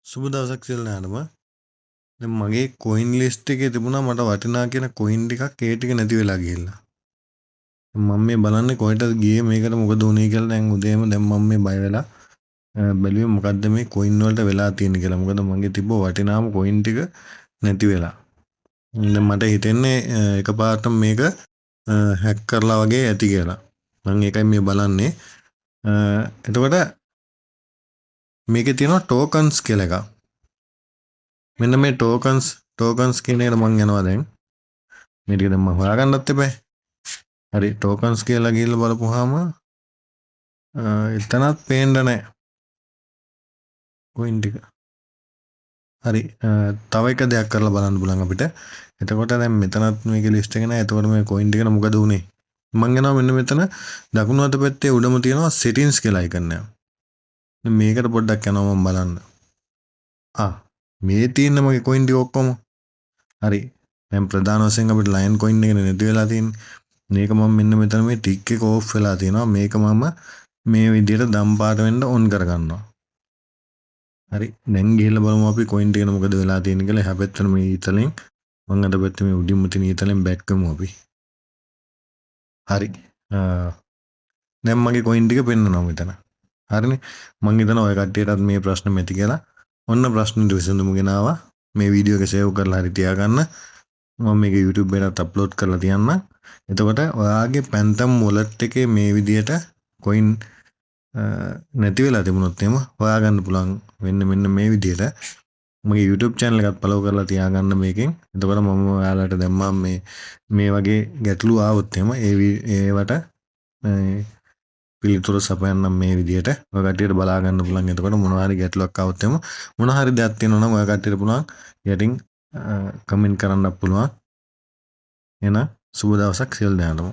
සුබ දවසක් සියලු දෙනාටම. දැන් මගේ කොයින් ලිස්ට් එකේ තිබුණා මට වටිනා කියන කොයින් ටිකක් ඒ ටික නැති වෙලා ගිහිල්ලා. මම මේ බලන්නේ කොහෙටද ගියේ මේකට මොකද වුනේ කියලා දැන් උදේම දැන් මම මේ බය වෙලා බැලුවේ මොකද්ද මේ කොයින් වලට වෙලා තියෙන්නේ කියලා. මොකද මගේ තිබ්බ වටිනාම කොයින් ටික නැති වෙලා. දැන් මට හිතෙන්නේ එකපාරටම මේක හැක් කරලා වගේ ඇති කියලා. මම ඒකයි මේ බලන්නේ. එතකොට මේකේ තියෙනවා ටෝකන්ස් කියලා එකක්. මෙන්න මේ ටෝකන්ස් කියන එකට මම යනවා දැන්. මේ ටික දැන් මම හොයාගන්නත් එපා. හරි ටෝකන්ස් කියලා ගිහලා බලපුවාම එතනත් පේන්න නැහැ කොයින් ටික. හරි තව එක දෙයක් කරලා බලන්න පුළුවන් අපිට. එතකොට දැන් මෙතනත් මේකේ ලිස්ට් එක නැහැ. එතකොට මේ කොයින් ටික මොකද උනේ? මම යනවා මෙන්න මෙතන දකුණු අත පැත්තේ උඩම තියෙනවා settings කියලා icon එක. දැන් මේකට පොඩ්ඩක් යනවා මම බලන්න. මේ තියෙන මගේ කොයින් ටික ඔක්කොම. හරි. දැන් ප්‍රධාන වශයෙන් අපිට ලයන් කොයින් එක නැති වෙලා තියෙන්නේ. මේක මම මෙන්න මෙතන මේ ටික් එක ඕෆ් වෙලා තියෙනවා. මේක මම මේ විදිහට දම් පාට වෙන්න ඔන් කරගන්නවා. හරි. දැන් ගිහලා බලමු අපි කොයින් ටික මොකද වෙලා තියෙන්නේ කියලා. එහා පැත්තට මේ ඊතලෙන් මම අද පැත්තේ මේ උඩින්ම තියෙන ඊතලෙන් බෑක් කරමු අපි. හරි. දැන් මගේ කොයින් ටික පෙන්නනවා මෙතන. හරිනේ. මම හිතනවා ඔය කට්ටියටත් මේ ප්‍රශ්න මෙති කියලා. ඔන්න ප්‍රශ්නෙට විසඳුම ගෙනාවා. මේ වීඩියෝ එක සේව් කරලා හරි තියාගන්න. මම මේක YouTube එකකට අප්ලෝඩ් කරලා තියන්නම්. එතකොට ඔයාගේ Phantom wallet එකේ මේ විදියට කොයින් නැති වෙලා තිබුණොත් එහෙම හොයාගන්න පුළුවන් වෙන්න මෙන්න මේ විදියට. මගේ YouTube channel එකත් follow කරලා තියාගන්න මේකෙන්. එතකොට මම ඔයාලට දැම්මම මේ වගේ ගැටලු ආවොත් එහෙම ඒවට පිළිතුරු සපයන්නම් මේ විදියට. ඔය කට්ටියට බලා ගන්න පුළුවන්. එතකොට මොනවා හරි ගැටලුවක් ආවොත් එහෙම මොනවා හරි දෙයක් තියෙනවා නම් ඔය කට්ටියට පුළුවන් යටින් කමෙන්ට් කරන්න පුළුවන්. එහෙනම් සුබ දවසක් සියලු දෙනාටම.